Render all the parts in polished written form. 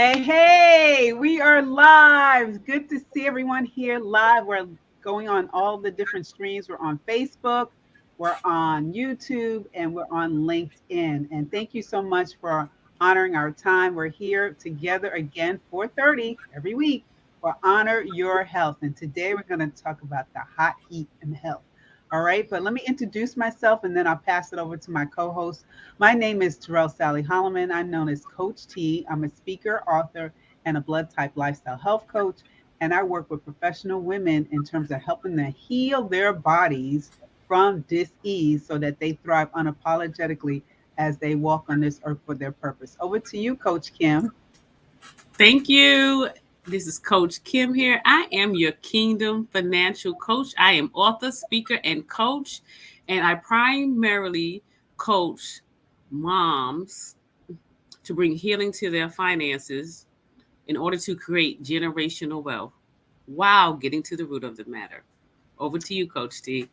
Hey, we are live. Good to see everyone here live. We're going on all the different streams. We're on Facebook, we're on YouTube, and we're on LinkedIn. And thank you so much for honoring our time. We're here together again, 4:30 every week for Honor Your Health. And today we're going to talk about the hot heat and health. All right, but let me introduce myself and then I'll pass it over to my co host. My name is Terrell Sally Holloman. I'm known as Coach T. I'm a speaker, author, and a blood type lifestyle health coach. And I work with professional women in terms of helping them heal their bodies from dis-ease so that they thrive unapologetically as they walk on this earth for their purpose. Over to you, Coach Kim. Thank you. This is Coach Kim here. I am your Kingdom Financial Coach. I am author, speaker, and coach, and I primarily coach moms to bring healing to their finances in order to create generational wealth while getting to the root of the matter. Over to you, Coach T.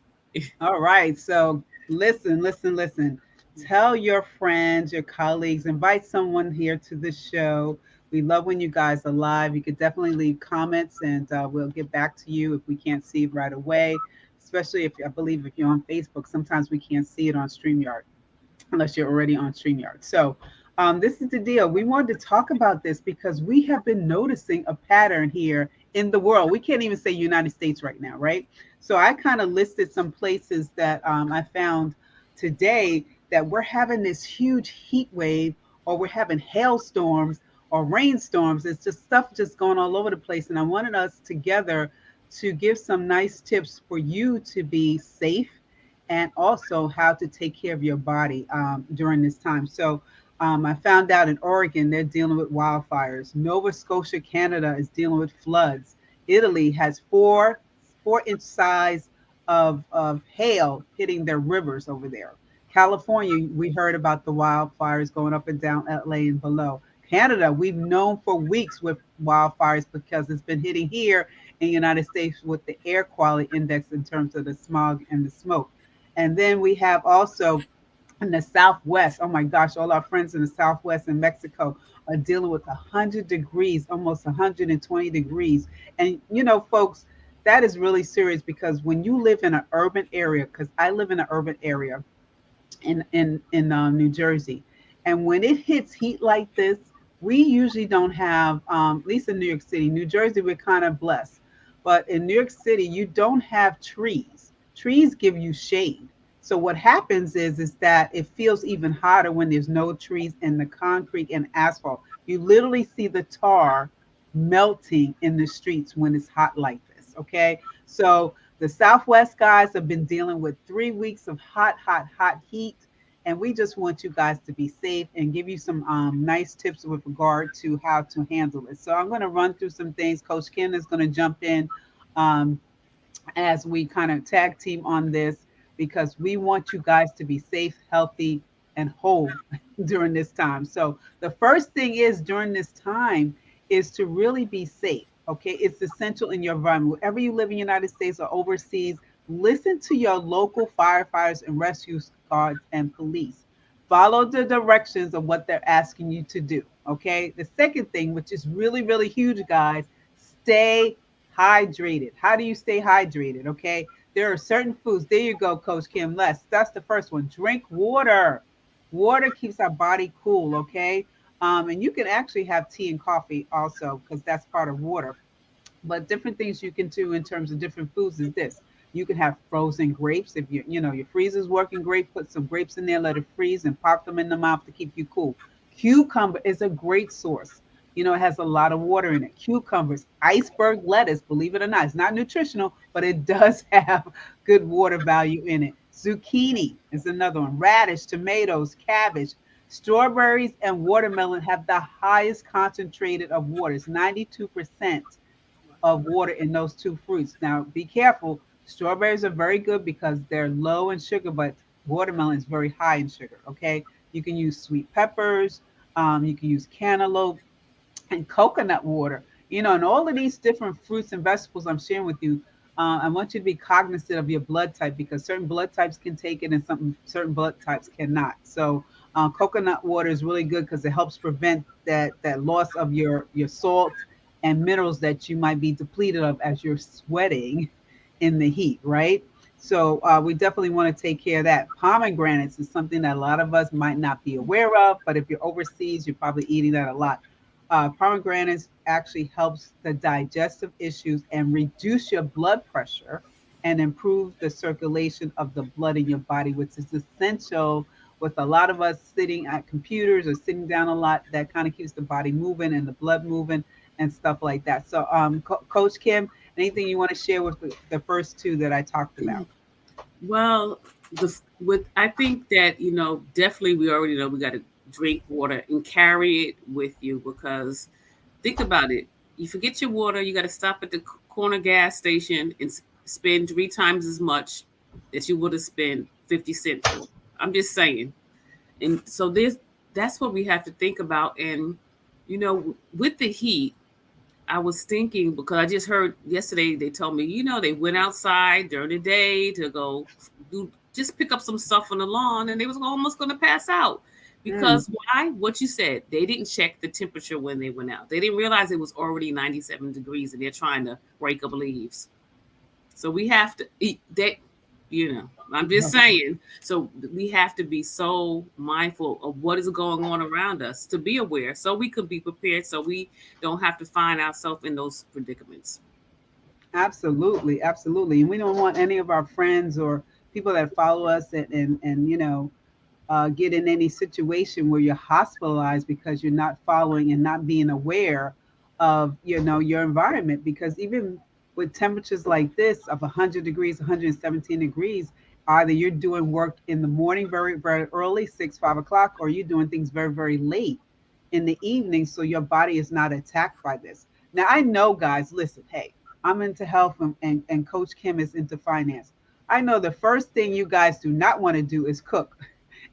All right. So listen. Tell your friends, your colleagues, invite someone here to the show. We love when you guys are live. You could definitely leave comments and we'll get back to you if we can't see it right away. Especially if I believe if you're on Facebook, sometimes we can't see it on StreamYard unless you're already on StreamYard. So this is the deal. We wanted to talk about this because we have been noticing a pattern here in the world. We can't even say United States right now, right? So I kind of listed some places that I found today that we're having this huge heat wave or we're having hailstorms or rainstorms. It's just stuff just going all over the place. And I wanted us together to give some nice tips for you to be safe and also how to take care of your body during this time. So I found out in Oregon, they're dealing with wildfires. Nova Scotia, Canada is dealing with floods. Italy has four-inch size of hail hitting their rivers over there. California, we heard about the wildfires going up and down LA and below. Canada, we've known for weeks with wildfires because it's been hitting here in the United States with the air quality index in terms of the smog and the smoke. And then we have also in the Southwest. Oh my gosh, all our friends in the Southwest in Mexico are dealing with 100 degrees, almost 120 degrees. And you know, folks, that is really serious because when you live in an urban area, because I live in an urban area in New Jersey, and when it hits heat like this, we usually don't have, at least in New York City, New Jersey, we're kind of blessed, but in New York City, you don't have trees. Trees give you shade. So what happens is that it feels even hotter when there's no trees and the concrete and asphalt. You literally see the tar melting in the streets when it's hot like this. Okay. So the Southwest guys have been dealing with 3 weeks of hot heat. And we just want you guys to be safe and give you some nice tips with regard to how to handle it. So I'm going to run through some things. Coach Ken is going to jump in um, as we kind of tag team on this because we want you guys to be safe, healthy, and whole during this time. So the first thing is during this time is to really be safe. Okay, it's essential in your environment. Wherever you live in the United States or overseas, listen to your local firefighters and rescue guards and police. Follow the directions of what they're asking you to do. Okay. The second thing, which is really, really huge, guys, stay hydrated. How do you stay hydrated? Okay. There are certain foods. There you go, Coach Kim. That's the first one. Drink water. Water keeps our body cool. Okay. And you can actually have tea and coffee also because that's part of water. But different things you can do in terms of different foods is this. You can have frozen grapes. If your freezer's working great, put some grapes in there, let it freeze and pop them in the mouth to keep you cool. Cucumber is a great source. It has a lot of water in it. Cucumbers, iceberg lettuce, believe it or not, it's not nutritional, but it does have good water value in it. Zucchini is another one. Radish, tomatoes, cabbage, strawberries, and watermelon have the highest concentrated of water. It's 92% of water in those two fruits. Now, be careful. Strawberries are very good because they're low in sugar, but watermelon is very high in sugar. Okay. You can use sweet peppers. You can use cantaloupe and coconut water. And all of these different fruits and vegetables I'm sharing with you. I want you to be cognizant of your blood type because certain blood types can take it and certain blood types cannot. So Coconut water is really good because it helps prevent that loss of your salt and minerals that you might be depleted of as you're sweating in the heat, right? So we definitely want to take care of that. Pomegranates is something that a lot of us might not be aware of, but if you're overseas, you're probably eating that a lot. Pomegranates actually helps the digestive issues and reduce your blood pressure and improve the circulation of the blood in your body, which is essential with a lot of us sitting at computers or sitting down a lot. That kind of keeps the body moving and the blood moving and stuff like that. So, Coach Kim, anything you want to share with the first two that I talked about? Well, with I think that definitely we already know we got to drink water and carry it with you because think about it. You forget your water, you got to stop at the corner gas station and spend 3 times as much that you would have spent 50 cents for. I'm just saying. And so that's what we have to think about. And with the heat, I was thinking because I just heard yesterday they told me, they went outside during the day to go do just pick up some stuff on the lawn and they was almost going to pass out. Mm. Because why? What you said. They didn't check the temperature when they went out. They didn't realize it was already 97 degrees and they're trying to rake up leaves. So we have to eat that, I'm just saying. So we have to be so mindful of what is going on around us to be aware so we could be prepared so we don't have to find ourselves in those predicaments. Absolutely, absolutely. And we don't want any of our friends or people that follow us and get in any situation where you're hospitalized because you're not following and not being aware of your environment. Because even with temperatures like this of 100 degrees, 117 degrees, either you're doing work in the morning very very early, 6 5 o'clock, or you're doing things very very late in the evening, so your body is not attacked by this. Now I know, guys, listen, hey, I'm into health, and Coach Kim is into finance. I know the first thing you guys do not want to do is cook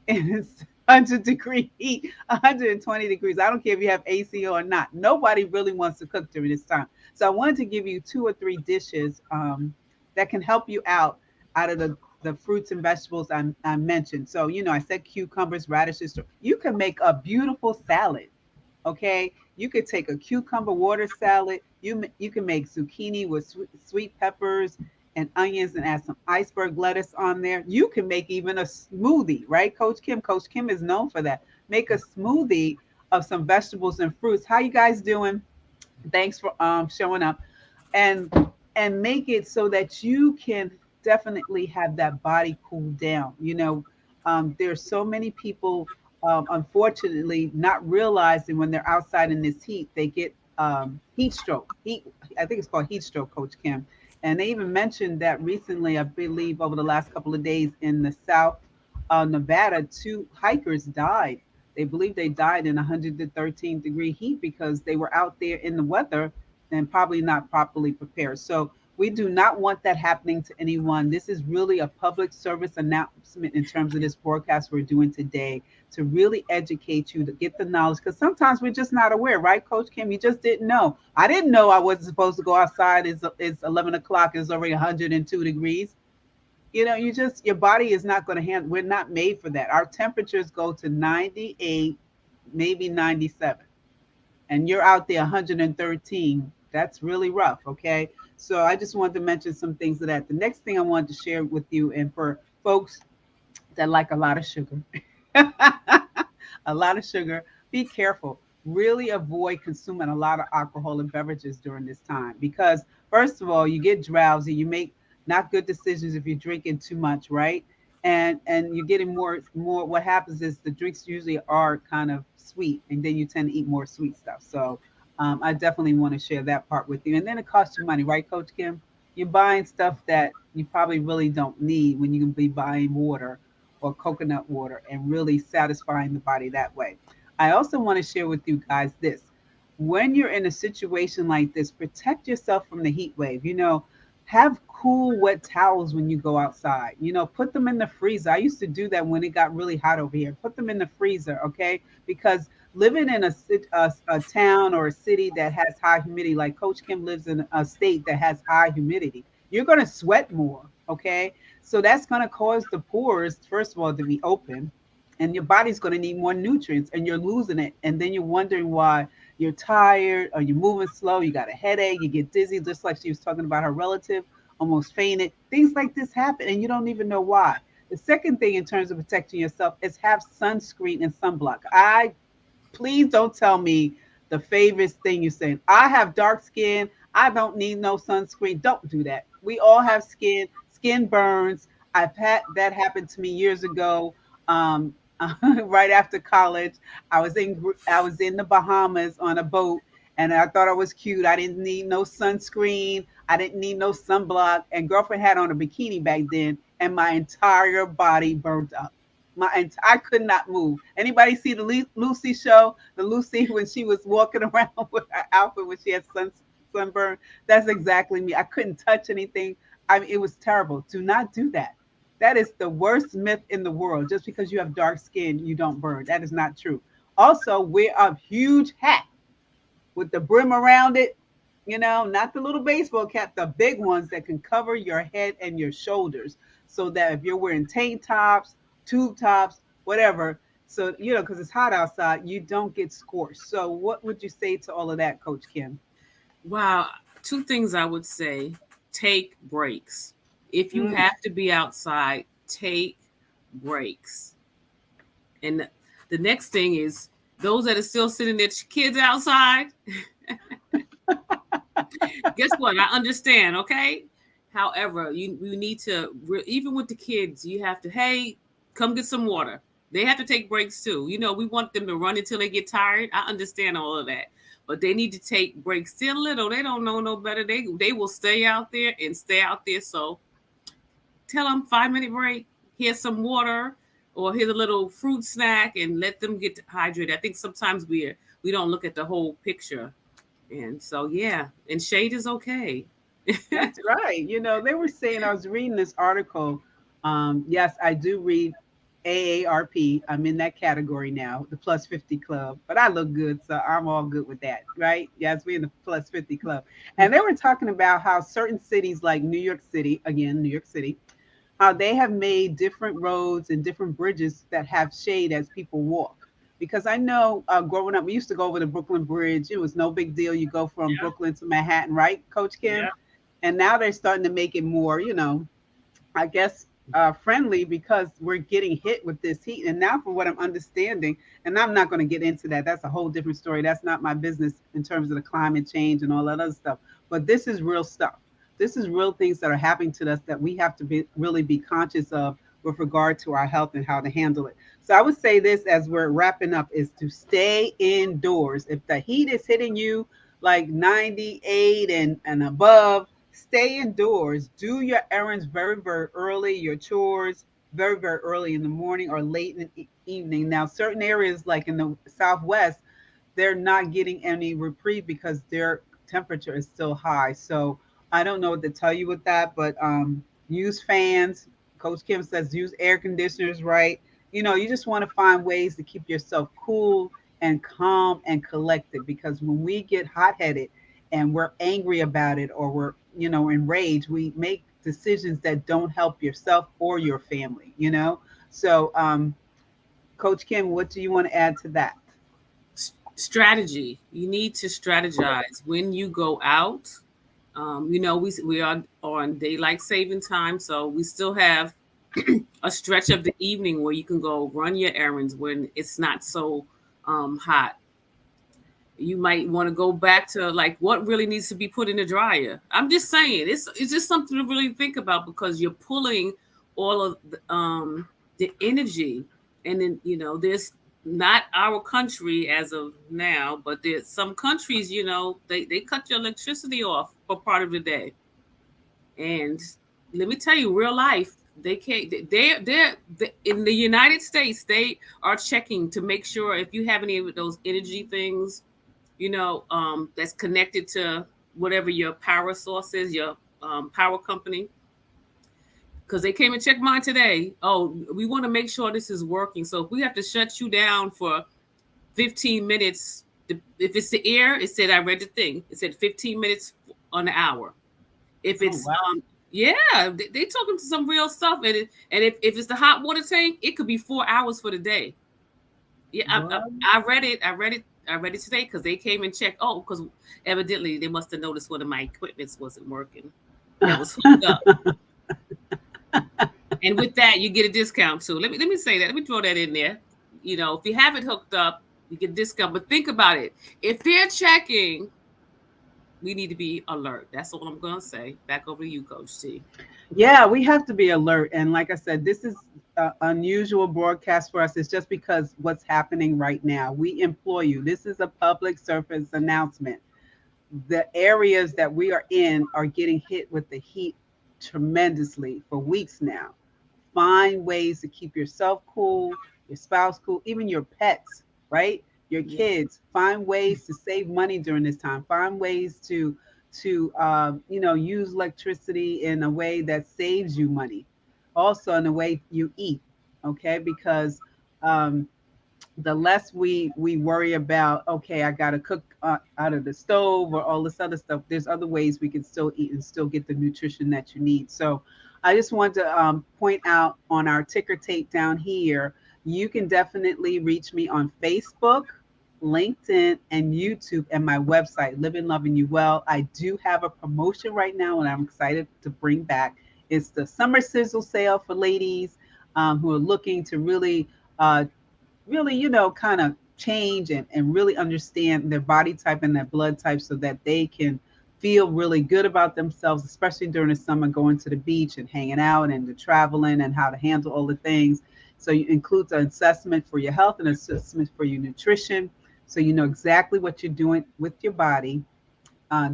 and it's 100-degree heat, 120 degrees. I don't care if you have AC or not. Nobody really wants to cook during this time. So I wanted to give you 2 or 3 dishes that can help you out of the fruits and vegetables I mentioned. So, I said cucumbers, radishes. You can make a beautiful salad. Okay, you could take a cucumber water salad. You can make zucchini with sweet peppers and onions and add some iceberg lettuce on there. You can make even a smoothie, right, Coach Kim? Coach Kim is known for that. Make a smoothie of some vegetables and fruits. How you guys doing? Thanks for showing up, and make it so that you can definitely have that body cool down. There's so many people, unfortunately, not realizing when they're outside in this heat, they get heat stroke. I think it's called heat stroke, Coach Kim. And they even mentioned that recently, I believe, over the last couple of days in the South Nevada, 2 hikers died. They believe they died in 113-degree heat because they were out there in the weather and probably not properly prepared. So we do not want that happening to anyone. This is really a public service announcement in terms of this broadcast we're doing today to really educate you to get the knowledge, because sometimes we're just not aware, right, Coach Kim? You just didn't know. I didn't know I wasn't supposed to go outside. It's 11 o'clock. It's already 102 degrees. Your body is not going to handle. We're not made for that. Our temperatures go to 98, maybe 97, and you're out there 113. That's really rough. Okay, so I just wanted to mention some things of that. The next thing I wanted to share with you, and for folks that like a lot of sugar, a lot of sugar, be careful. Really avoid consuming a lot of alcoholic beverages during this time, because first of all, you get drowsy, you make not good decisions if you're drinking too much, right? And you're getting more. What happens is the drinks usually are kind of sweet, and then you tend to eat more sweet stuff. So I definitely want to share that part with you. And then it costs you money, right, Coach Kim? You're buying stuff that you probably really don't need when you can be buying water or coconut water and really satisfying the body that way. I also want to share with you guys this. When you're in a situation like this, protect yourself from the heat wave. Have cool, wet towels when you go outside. Put them in the freezer. I used to do that when it got really hot over here. Put them in the freezer, okay? Because living in a town or a city that has high humidity, like Coach Kim lives in a state that has high humidity, you're going to sweat more, okay? So that's going to cause the pores, first of all, to be open. and your body's going to need more nutrients, and you're losing it, and then you're wondering why you're tired or you're moving slow, you got a headache, you get dizzy, just like she was talking about her relative almost fainted. Things like this happen and you don't even know why. The second thing in terms of protecting yourself is have sunscreen and sunblock. I Please don't tell me the favorite thing you're saying. I have dark skin. I don't need no sunscreen. Don't do that. We all have skin burns. I've had that happen to me years ago. Um, right after college, I was in the Bahamas on a boat, and I thought I was cute. I didn't need no sunscreen. I didn't need no sunblock. And girlfriend had on a bikini back then, and my entire body burned up. I could not move. Anybody see the Lucy show? The Lucy when she was walking around with her outfit when she had sunburn. That's exactly me. I couldn't touch anything. I mean, it was terrible. Do not do that. That is the worst myth in the world. Just because you have dark skin, you don't burn. That is not true. Also, wear a huge hat with the brim around it, not the little baseball cap, the big ones that can cover your head and your shoulders. So that if you're wearing tank tops, tube tops, whatever, so, because it's hot outside, you don't get scorched. So, what would you say to all of that, Coach Kim? Wow. Two things I would say: take breaks. If you Mm. have to be outside, take breaks. And the next thing is those that are still sitting their kids outside, guess what? I understand, okay? However, you need to, even with the kids, you have to, hey, come get some water. They have to take breaks too. We want them to run until they get tired. I understand all of that. But they need to take breaks. Still little. They don't know no better. They will stay out there and stay out there. So tell them 5 minute break. Here's some water, or here's a little fruit snack, and let them get hydrated. I think sometimes we don't look at the whole picture, and so yeah, and shade is okay. That's right. They were saying, I was reading this article. Yes, I do read AARP. I'm in that category now, the plus 50 club, but I look good, so I'm all good with that, right? Yes, we're in the plus 50 club. And they were talking about how certain cities like New York City, again, New York City, how they have made different roads and different bridges that have shade as people walk. Because I know growing up, we used to go over the Brooklyn Bridge. It was no big deal. You go from Yeah, Brooklyn to Manhattan, right, Coach Kim? yeah. And now they're starting to make it more, I guess, friendly because we're getting hit with this heat. And now, from what I'm understanding, and I'm not going to get into that, that's a whole different story. That's not my business in terms of the climate change and all that other stuff. But this is real stuff. This is real things that are happening to us that we have to really be conscious of with regard to our health and how to handle it. So I would say this as we're wrapping up is to stay indoors. If the heat is hitting you like 98 and above, stay indoors. Do your errands very, very early, your chores very, very early in the morning or late in the evening. Now, certain areas like in the Southwest, they're not getting any reprieve because their temperature is still high. So I don't know what to tell you with that, but use fans. Coach Kim says use air conditioners, right? You just want to find ways to keep yourself cool and calm and collected because when we get hot headed and we're angry about it or we're, enraged, we make decisions that don't help yourself or your family. So, Coach Kim, what do you want to add to that? Strategy. You need to strategize when you go out. We are on daylight saving time, so we still have a stretch of the evening where you can go run your errands when it's not so hot. You might want to go back to like what really needs to be put in the dryer. I'm just saying, it's just something to really think about because you're pulling all of the energy, and then there's not our country as of now, but there's some countries they cut your electricity off for part of the day, and let me tell you, real life. They can't. They're in the United States. They are checking to make sure if you have any of those energy things that's connected to whatever your power source is, your power company. Because they came and checked mine today. Oh, we want to make sure this is working. So if we have to shut you down for 15 minutes, if it's the air, it said, I read the thing, it said 15 minutes on the hour. If Oh, it's wow. Yeah, they talking to some real stuff, and if it's the hot water tank, it could be 4 hours for the day. Yeah, What? I read it. I read it today because they came and checked. Oh, because evidently they must have noticed one of my equipments wasn't working. That was hooked up, and with that, you get a discount too. Let me say that. Let me throw that in there. You know, if you have it hooked up, you get a discount. But think about it. If they're checking, we need to be alert. That's all I'm gonna say. Back over to you, Coach T. Yeah, we have to be alert. And like I said, this is an unusual broadcast for us. It's just because what's happening right now. We implore you. This is a public service announcement. The areas that we are in are getting hit with the heat tremendously for weeks now. Find ways to keep yourself cool, your spouse cool, even your pets, right? Your Yeah. kids. Find ways to save money during this time. Find ways to use electricity in a way that saves you money. Also, in the way you eat, okay? Because um, the less we worry about, okay, I got to cook out of the stove or all this other stuff, there's other ways we can still eat and still get the nutrition that you need. So I just want to point out on our ticker tape down here, you can definitely reach me on Facebook, LinkedIn, and YouTube, and my website, Living Loving You Well. I do have a promotion right now and I'm excited to bring back. It's the summer sizzle sale for ladies who are looking to uh, really, kind of change and really understand their body type and their blood type so that they can feel really good about themselves, especially during the summer, going to the beach and hanging out and the traveling and how to handle all the things. So it includes an assessment for your health and assessment for your nutrition. So you know exactly what you're doing with your body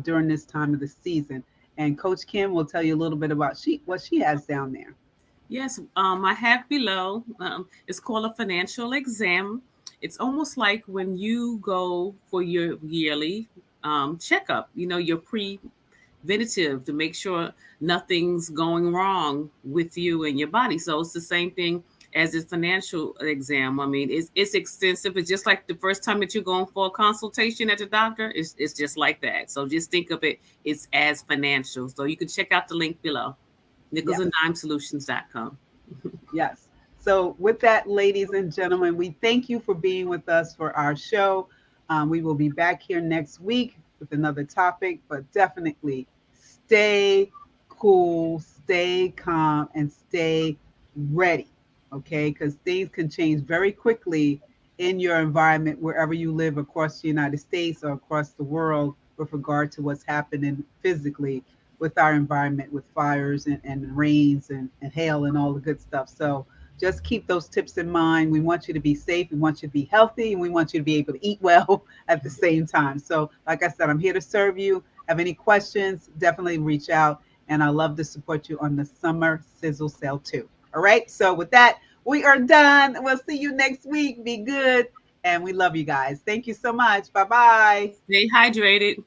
during this time of the season. And Coach Kim will tell you a little bit about what she has down there. Yes, I have below. It's called a financial exam. It's almost like when you go for your yearly checkup. You know, your preventative to make sure nothing's going wrong with you and your body. So it's the same thing as a financial exam. I mean, it's extensive. It's just like the first time that you're going for a consultation at the doctor. It's just like that. So just think of it. It's as financial. So you can check out the link below. Yes. nicholsanddimesolutions.com. Yes. So, with that, ladies and gentlemen, we thank you for being with us for our show. We will be back here next week with another topic, but definitely stay cool, stay calm, and stay ready. Okay. Because things can change very quickly in your environment, wherever you live across the United States or across the world, with regard to what's happening physically with our environment, with fires and rains and hail and all the good stuff. So just keep those tips in mind. We want you to be safe. We want you to be healthy. And we want you to be able to eat well at the same time. So, like I said, I'm here to serve you. Have any questions, definitely reach out. And I love to support you on the summer sizzle sale too. All right. So, with that, we are done. We'll see you next week. Be good. And we love you guys. Thank you so much. Bye bye. Stay hydrated.